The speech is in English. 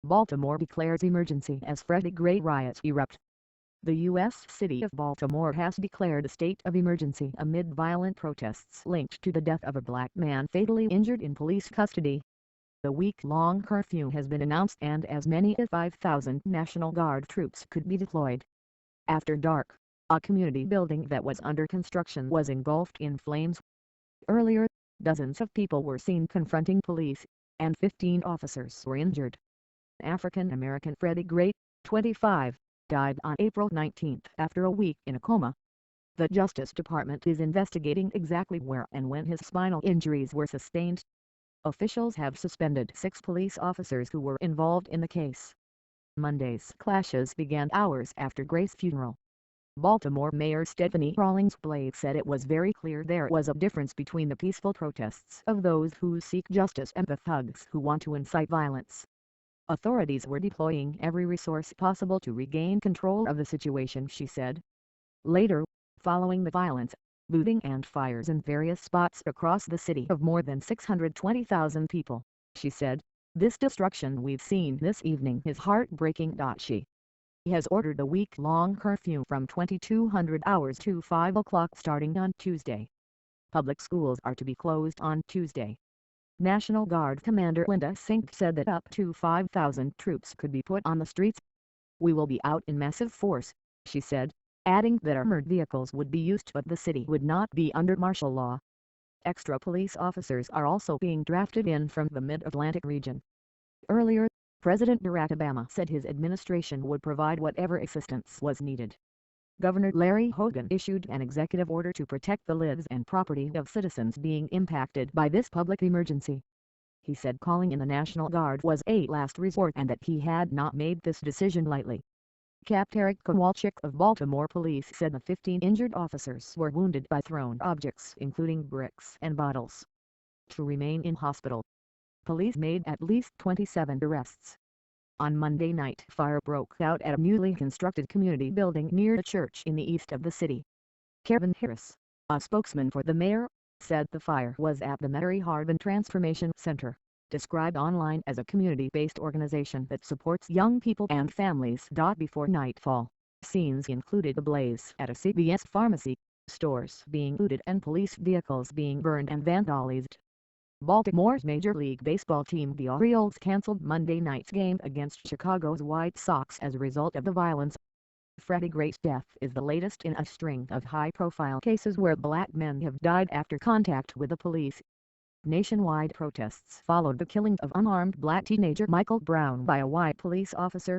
Baltimore declares emergency as Freddie Gray riots erupt. The U.S. city of Baltimore has declared a state of emergency amid violent protests linked to the death of a black man fatally injured in police custody. The week-long curfew has been announced and as many as 5,000 National Guard troops could be deployed. After dark, a community building that was under construction was engulfed in flames. Earlier, dozens of people were seen confronting police, and 15 officers were injured. African-American Freddie Gray, 25, died on April 19 after a week in a coma. The Justice Department is investigating exactly where and when his spinal injuries were sustained. Officials have suspended 6 police officers who were involved in the case. Monday's clashes began hours after Gray's funeral. Baltimore Mayor Stephanie Rawlings Blake said it was very clear there was a difference between the peaceful protests of those who seek justice and the thugs who want to incite violence. Authorities were deploying every resource possible to regain control of the situation, she said. Later, following the violence, looting and fires in various spots across the city of more than 620,000 people, she said, "This destruction we've seen this evening is heartbreaking." She has ordered a week-long curfew from 2200 hours to 5 o'clock starting on Tuesday. Public schools are to be closed on Tuesday. National Guard Commander Linda Sink said that up to 5,000 troops could be put on the streets. "We will be out in massive force," she said, adding that armored vehicles would be used but the city would not be under martial law. Extra police officers are also being drafted in from the Mid-Atlantic region. Earlier, President Barack Obama said his administration would provide whatever assistance was needed. Governor Larry Hogan issued an executive order to protect the lives and property of citizens being impacted by this public emergency. He said calling in the National Guard was a last resort and that he had not made this decision lightly. Capt. Eric Kowalczyk of Baltimore Police said the 15 injured officers were wounded by thrown objects including bricks and bottles. To remain in hospital. Police made at least 27 arrests. On Monday night, fire broke out at a newly constructed community building near a church in the east of the city. Kevin Harris, a spokesman for the mayor, said the fire was at the Metairie Harbin Transformation Center, described online as a community-based organization that supports young people and families. Before nightfall, scenes included a blaze at a CVS pharmacy, stores being looted and police vehicles being burned and vandalized. Baltimore's Major League Baseball team the Orioles canceled Monday night's game against Chicago's White Sox as a result of the violence. Freddie Gray's death is the latest in a string of high-profile cases where black men have died after contact with the police. Nationwide protests followed the killing of unarmed black teenager Michael Brown by a white police officer.